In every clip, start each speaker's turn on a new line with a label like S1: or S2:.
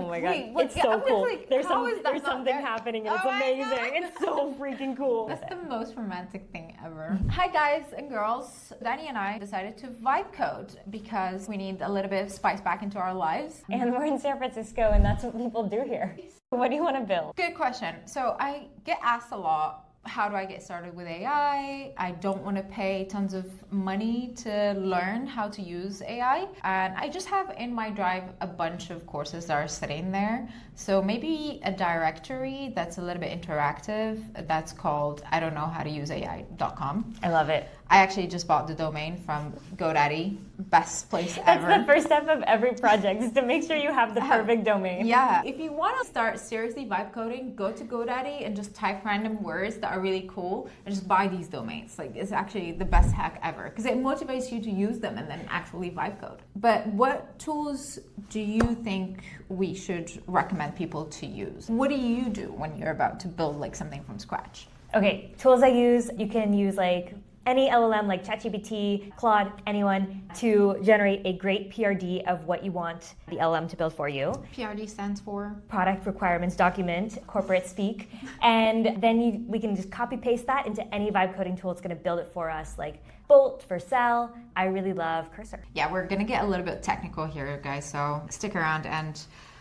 S1: Oh my God.
S2: Wait, what?
S1: It's
S2: Yeah,
S1: so
S2: I'm just
S1: cool.
S2: like,
S1: There's
S2: how is that
S1: there's
S2: not
S1: something
S2: there?
S1: happening and it's
S2: Oh my
S1: amazing.
S2: God.
S1: It's so freaking cool.
S2: That's the most romantic thing ever. Hi guys and girls. Dani and I decided to vibe code because we need a little bit of spice back into our lives.
S1: And we're in San Francisco and that's what people do here. What do you want to build?
S2: Good question. So I get asked a lot, how do I get started with AI? I don't want to pay tons of money to learn how to use AI. And I just have in my drive a bunch of courses that are sitting there. So maybe a directory that's a little bit interactive that's called I don't know how to use AI.com.
S1: I love it.
S2: I actually just bought the domain from GoDaddy. Best place ever.
S1: That's the first step of every project is to make sure you have the perfect domain.
S2: Yeah. If you want to start seriously vibe coding, go to GoDaddy and just type random words that are really cool and just buy these domains. Like, it's actually the best hack ever because it motivates you to use them and then actually vibe code. But what tools do you think we should recommend people to use? What do you do when you're about to build like something from scratch?
S1: Okay, tools I use, you can use like any LLM like ChatGPT, Claude, anyone to generate a great PRD of what you want the LLM to build for you.
S2: PRD stands for?
S1: Product Requirements Document, corporate speak. And then we can just copy paste that into any vibe coding tool. It's going to build it for us, like Bolt for Cell. I really love Cursor.
S2: Yeah, we're going to get a little bit technical here, guys, so stick around and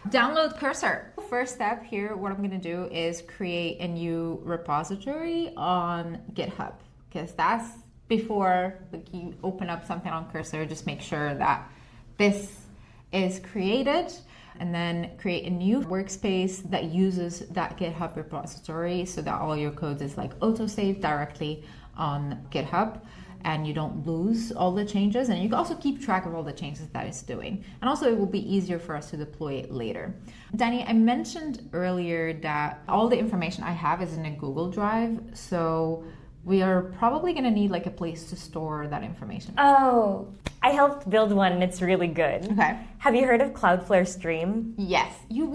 S2: download Cursor. First step here, what I'm going to do is create a new repository on GitHub. Because that's before you open up something on Cursor, just make sure that this is created and then create a new workspace that uses that GitHub repository so that all your code is like auto-saved directly on GitHub and you don't lose all the changes, and you can also keep track of all the changes that it's doing. And also it will be easier for us to deploy it later. Dani, I mentioned earlier that all the information I have is in a Google Drive, so we are probably going to need like a place to store that information.
S1: Oh, I helped build one and it's really good.
S2: Okay.
S1: Have you heard of CloudFlare Stream?
S2: Yes. You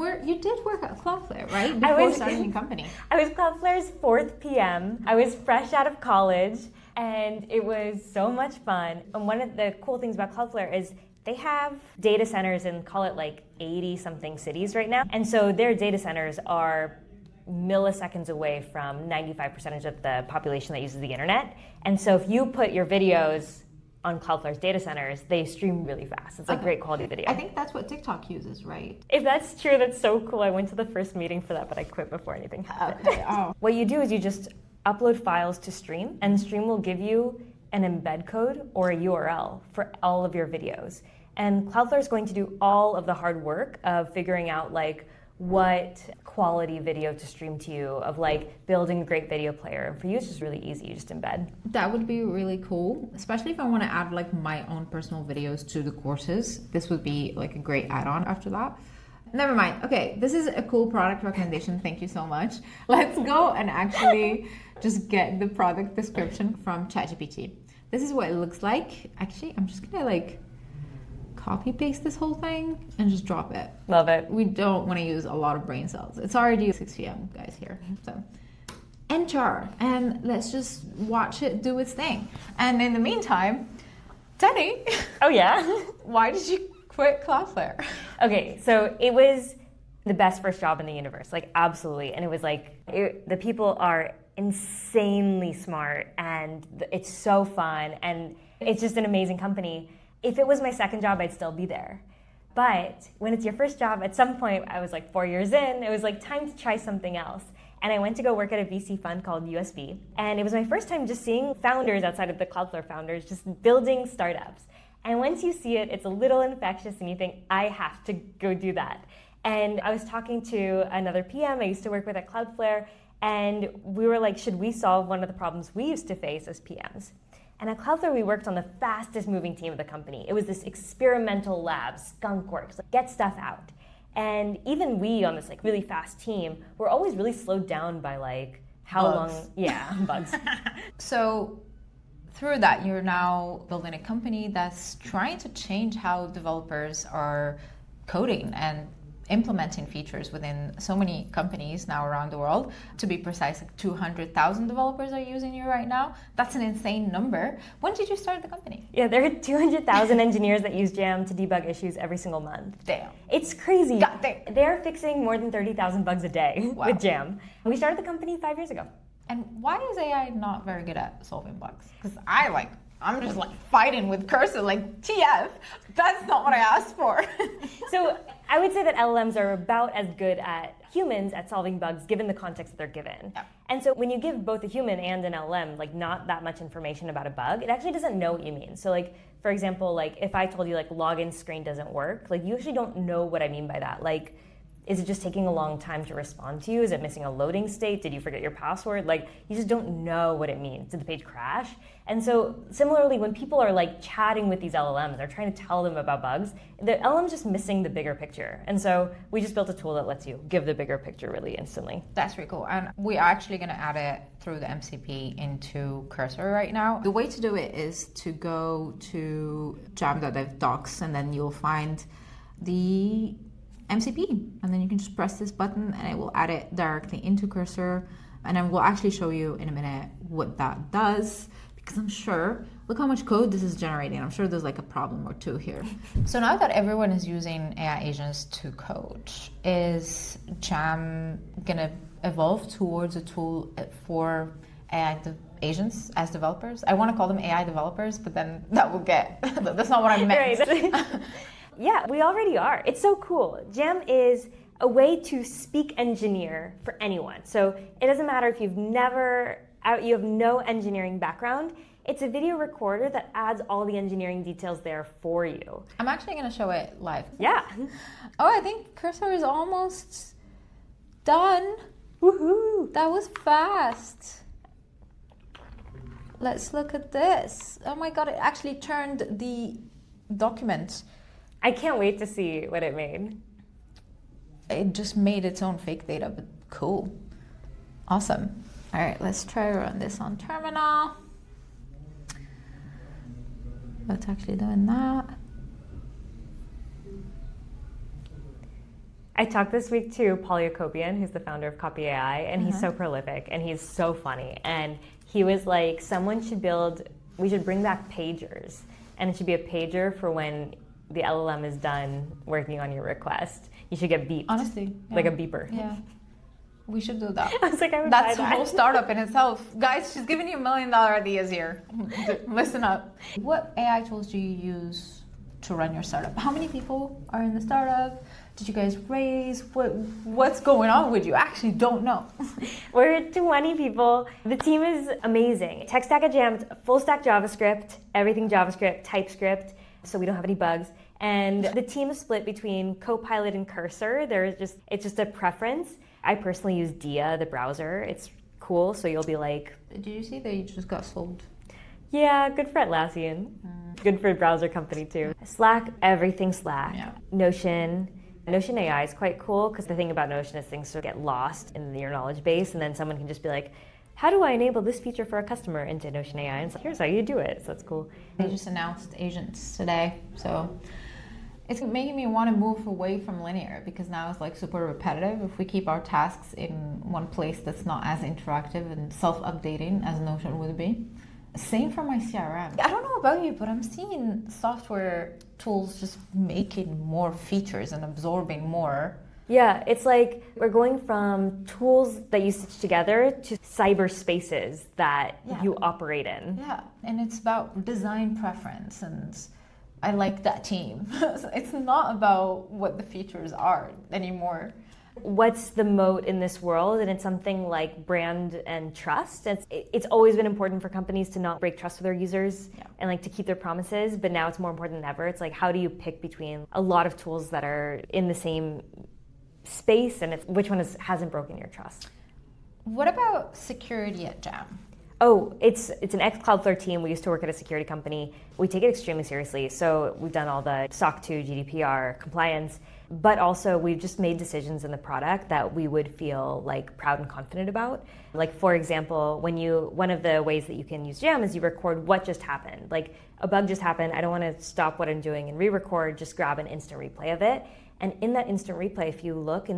S2: did work at CloudFlare, right? Before starting the company.
S1: I was CloudFlare's 4th PM. I was fresh out of college and it was so much fun. And one of the cool things about CloudFlare is they have data centers in, call it like 80 something cities right now. And so their data centers are milliseconds away from 95% of the population that uses the internet. And so if you put your videos on Cloudflare's data centers, they stream really fast. It's like great quality video.
S2: I think that's what TikTok uses, right?
S1: If that's true, that's so cool. I went to the first meeting for that, but I quit before anything happened.
S2: Okay. Oh.
S1: What you do is you just upload files to Stream, and Stream will give you an embed code or a URL for all of your videos. And Cloudflare is going to do all of the hard work of figuring out like what quality video to stream to you, of like building a great video player. And for you, it's just really easy. You just embed.
S2: That would be really cool, especially if I want to add like my own personal videos to the courses. This would be like a great add-on after that. Never mind. Okay, this is a cool product recommendation. Thank you so much. Let's go and actually just get the product description from ChatGPT. This is what it looks like. Actually, I'm just gonna like copy paste this whole thing and just drop it.
S1: Love it.
S2: We don't want to use a lot of brain cells. It's already 6 p.m. guys here. So enter and let's just watch it do its thing. And in the meantime, Dani.
S1: Oh yeah?
S2: Why did you quit Cloudflare?
S1: Okay, so it was the best first job in the universe, like absolutely. And it was like, the people are insanely smart and it's so fun and it's just an amazing company. If it was my second job, I'd still be there. But when it's your first job, at some point, I was like 4 years in, it was like time to try something else. And I went to go work at a VC fund called USB. And it was my first time just seeing founders outside of the Cloudflare founders, just building startups. And once you see it, it's a little infectious and you think, I have to go do that. And I was talking to another PM I used to work with at Cloudflare, and we were like, should we solve one of the problems we used to face as PMs? And at Cloudflare, we worked on the fastest moving team of the company. It was this experimental lab, skunkworks, like get stuff out. And even we on this like really fast team were always really slowed down by like how
S2: bugs.
S1: long, yeah, bugs.
S2: So through that, you're now building a company that's trying to change how developers are coding and implementing features within so many companies now around the world. To be precise, like 200,000 developers are using you right now. That's an insane number. When did you start the company?
S1: Yeah, there are 200,000 engineers that use Jam to debug issues every single month.
S2: Damn.
S1: It's crazy.
S2: God damn.
S1: They're fixing more than 30,000 bugs a day with Jam. We started the company 5 years ago.
S2: And why is AI not very good at solving bugs? Because I'm just like fighting with cursor, like TF. That's not what I asked for.
S1: So I would say that LLMs are about as good at humans at solving bugs given the context that they're given.
S2: Yeah.
S1: And so when you give both a human and an LLM like not that much information about a bug, it actually doesn't know what you mean. So like, for example, like if I told you like login screen doesn't work, like you actually don't know what I mean by that. Like, is it just taking a long time to respond to you? Is it missing a loading state? Did you forget your password? Like, you just don't know what it means. Did the page crash? And so similarly, when people are like chatting with these LLMs, they're trying to tell them about bugs, the LLM's just missing the bigger picture. And so we just built a tool that lets you give the bigger picture really instantly.
S2: That's pretty cool. And we are actually going to add it through the MCP into Cursor right now. The way to do it is to go to jam.dev docs, and then you'll find the MCP, and then you can just press this button and it will add it directly into Cursor. And then we'll actually show you in a minute what that does, because I'm sure, look how much code this is generating. I'm sure there's like a problem or two here. So now that everyone is using AI agents to code, is Jam gonna evolve towards a tool for AI agents as developers? I want to call them AI developers, but then that will get, that's not what I meant.
S1: Right. Yeah, we already are. It's so cool. Jam is a way to speak engineer for anyone. So it doesn't matter if you have no engineering background. It's a video recorder that adds all the engineering details there for you.
S2: I'm actually going to show it live.
S1: Yeah.
S2: Oh, I think Cursor is almost done.
S1: Woohoo!
S2: That was fast. Let's look at this. Oh my God, it actually turned the document.
S1: I can't wait to see what it made.
S2: It just made its own fake data, but cool. Awesome. All right, let's try to run this on terminal. That's actually doing that.
S1: I talked this week to Paul Jacobian, who's the founder of Copy AI, and he's so prolific and he's so funny. And he was like, we should bring back pagers. And it should be a pager for when the LLM is done working on your request. You should get beeped.
S2: Honestly. Yeah.
S1: Like a beeper.
S2: Yeah. We should do that.
S1: I was like, I would
S2: That's
S1: buy
S2: a
S1: that.
S2: whole startup in itself. Guys, she's giving you $1 million ideas here. Listen up. What AI tools do you use to run your startup? How many people are in the startup? Did you guys raise? What's going on with you? I actually don't know.
S1: We're 20 people. The team is amazing. Tech stack at Jam, full stack JavaScript, everything JavaScript, TypeScript, so we don't have any bugs. And the team is split between Copilot and Cursor. It's just a preference. I personally use Dia, the browser. It's cool, so you'll be like...
S2: Did you see that you just got sold?
S1: Yeah, good for Atlassian. Good for a browser company too. Slack, everything Slack.
S2: Yeah.
S1: Notion AI is quite cool because the thing about Notion is things sort of get lost in your knowledge base, and then someone can just be like, how do I enable this feature for a customer into Notion AI? And it's like, here's how you do it. So that's cool.
S2: They just announced agents today, so it's making me want to move away from linear, because now it's like super repetitive. If we keep our tasks in one place that's not as interactive and self-updating as Notion would be. Same for my CRM. I don't know about you, but I'm seeing software tools just making more features and absorbing more.
S1: Yeah, it's like we're going from tools that you stitch together to cyberspaces that you operate in.
S2: Yeah, and it's about design preference, and I like that team. It's not about what the features are anymore.
S1: What's the moat in this world? And it's something like brand and trust. It's always been important for companies to not break trust with their users and like to keep their promises, but now it's more important than ever. It's like, how do you pick between a lot of tools that are in the same space, and which one hasn't broken your trust?
S2: What about security at Jam?
S1: Oh, it's an ex-Cloudflare team. We used to work at a security company. We take it extremely seriously. So we've done all the SOC 2, GDPR compliance, but also we've just made decisions in the product that we would feel like proud and confident about. Like, for example, one of the ways that you can use Jam is you record what just happened. Like, a bug just happened. I don't want to stop what I'm doing and re-record, just grab an instant replay of it. And in that instant replay, if you look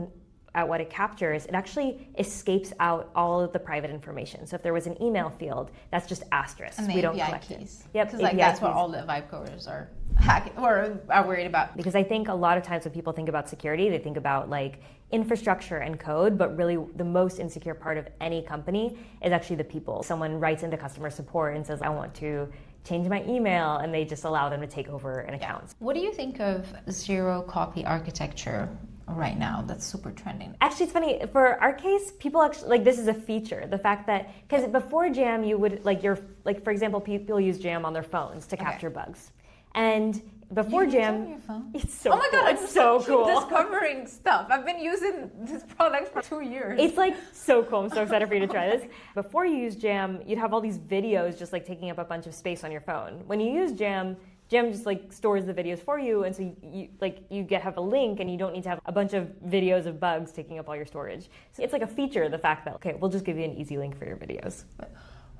S1: at what it captures, it actually escapes out all of the private information. So if there was an email field, that's just asterisk.
S2: And the
S1: we don't
S2: API
S1: collect
S2: keys.
S1: it. Yep,
S2: Because like
S1: API
S2: that's
S1: keys.
S2: what all the vibe coders are hacking or are worried about.
S1: Because I think a lot of times when people think about security, they think about like infrastructure and code, but really the most insecure part of any company is actually the people. Someone writes into customer support and says, I want to change my email, and they just allow them to take over an account.
S2: What do you think of zero copy architecture right now? That's super trending.
S1: Actually, it's funny, for our case, people actually, like, this is a feature. The fact that, because before Jam, you would, for example, people use Jam on their phones to capture bugs. And before
S2: you
S1: Jam,
S2: on your phone?
S1: it's so
S2: oh my
S1: cool.
S2: god,
S1: It's so cool.
S2: Discovering stuff. I've been using this product for 2 years.
S1: It's like so cool. I'm so excited for you to try this. Before you use Jam, you'd have all these videos just like taking up a bunch of space on your phone. When you use Jam just like stores the videos for you, and so you have a link, and you don't need to have a bunch of videos of bugs taking up all your storage. So it's like a feature, the fact that, okay, we'll just give you an easy link for your videos.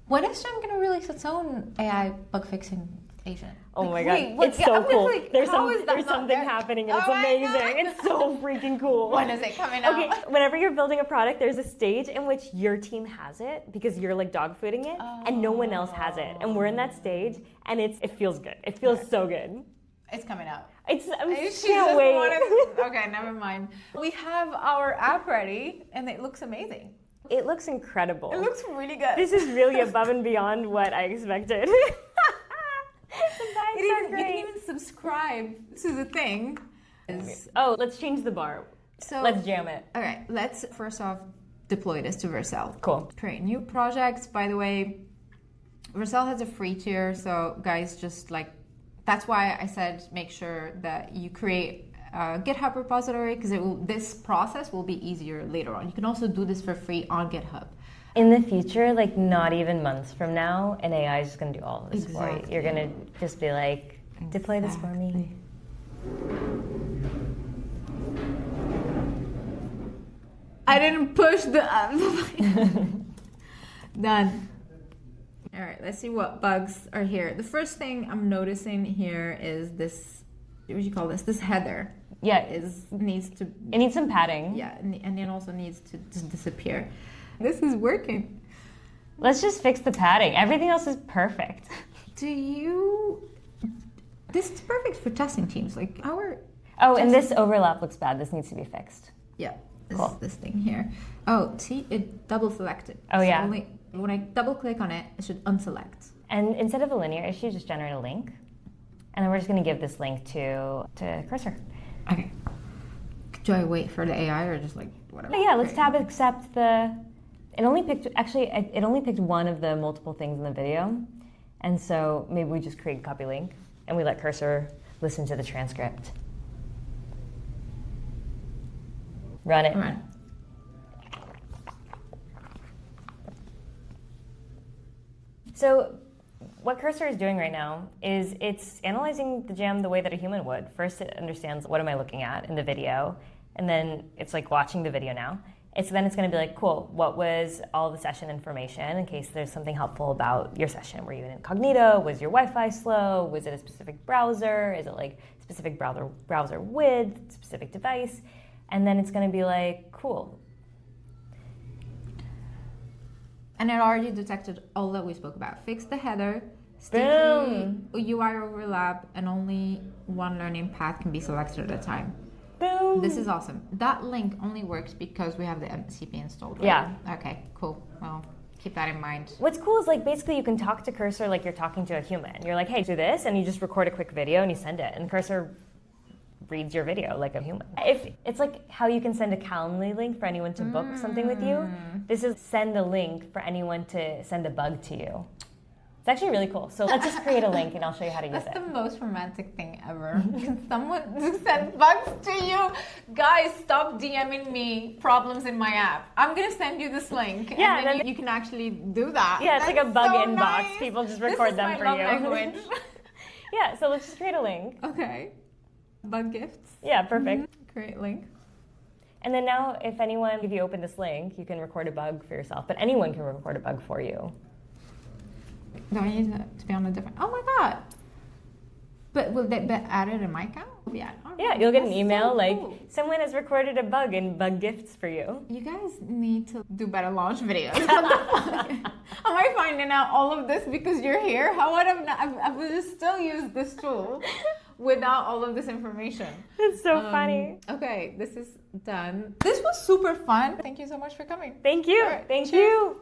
S2: When is Jam going to release its own AI bug fixing agent?
S1: Oh my god, it's so cool. There's something happening, and it's amazing. It's so freaking cool.
S2: When is it coming out?
S1: Okay, whenever you're building a product, there's a stage in which your team has it because you're like dog fooding it, and no one else has it. And we're in that stage, and it feels good. It feels so good.
S2: It's coming out.
S1: I can't wait.
S2: Okay, never mind. We have our app ready, and it looks amazing.
S1: It looks incredible.
S2: It looks really good.
S1: This is really above and beyond what I expected.
S2: You can even subscribe to the thing.
S1: Oh, let's change the bar.
S2: So
S1: let's jam it.
S2: Okay, let's first off deploy this to Vercel.
S1: Cool.
S2: Create new projects. By the way, Vercel has a free tier, so guys, just like, that's why I said make sure that you create a GitHub repository, because this process will be easier later on. You can also do this for free on GitHub.
S1: In the future, like not even months from now, an AI is just going to do all of this for you. You're going to just be like, deploy this for me.
S2: I didn't push the Done. All right, let's see what bugs are here. The first thing I'm noticing here is this, what do you call this? This header.
S1: Yeah.
S2: It needs
S1: some padding.
S2: Yeah, and it also needs to just disappear. This is working.
S1: Let's just fix the padding. Everything else is perfect.
S2: This is perfect for testing teams. Like
S1: and this overlap looks bad. This needs to be fixed.
S2: Yeah.
S1: Cool.
S2: This thing here. Oh, see, it double selected.
S1: Oh, yeah.
S2: Only when I double click on it, it should unselect.
S1: And instead of a linear issue, just generate a link. And then we're just going to give this link to cursor.
S2: Okay. Do I wait for the AI or just like whatever?
S1: Yeah, let's tab accept the... It only picked one of the multiple things in the video. And so maybe we just create copy link and we let cursor listen to the transcript. Run it.
S2: Run.
S1: So what cursor is doing right now is it's analyzing the gem the way that a human would. First, it understands what am I looking at in the video, and then it's like watching the video now. Then it's going to be like, cool, what was all the session information in case there's something helpful about your session? Were you in incognito? Was your Wi-Fi slow? Was it a specific browser? Is it like specific browser width, specific device? And then it's going to be like, cool.
S2: And it already detected all that we spoke about. Fix the header,
S1: Boom.
S2: UI overlap, and only one learning path can be selected at a time.
S1: Boom.
S2: This is awesome. That link only works because we have the MCP installed, right?
S1: Yeah.
S2: Okay, cool. Well, keep that in mind.
S1: What's cool is like basically you can talk to cursor like you're talking to a human. You're like, hey, do this, and you just record a quick video and you send it, and cursor reads your video like a human. If it's like how you can send a Calendly link for anyone to book something with you, this is send a link for anyone to send a bug to you. It's actually really cool. So let's just create a link and I'll show you how to use it.
S2: That's the most romantic thing ever. Can someone send bugs to you? Guys, stop DMing me problems in my app. I'm going to send you this link.
S1: Yeah,
S2: and then you can actually do that.
S1: Yeah, it's
S2: That's
S1: like a bug
S2: so
S1: inbox.
S2: nice.
S1: People just record them for you.
S2: Language.
S1: Yeah, so let's just create a link.
S2: Okay. Bug gifts.
S1: Yeah, perfect.
S2: Create link.
S1: And then now if you open this link, you can record a bug for yourself, but anyone can record a bug for you.
S2: Do I need to be on a different? Oh my god! But will they be added in my account? Yeah. All
S1: Yeah, you'll get an
S2: That's
S1: email
S2: so
S1: like,
S2: cool.
S1: someone has recorded a bug and bug gifts for you.
S2: You guys need to do better launch videos. What the fuck? Am I finding out all of this because you're here? How would I would have still used this tool without all of this information?
S1: It's so funny.
S2: Okay, this is done. This was super fun. Thank you so much for coming.
S1: Thank you.
S2: All right,
S1: Thank
S2: cheers.
S1: you.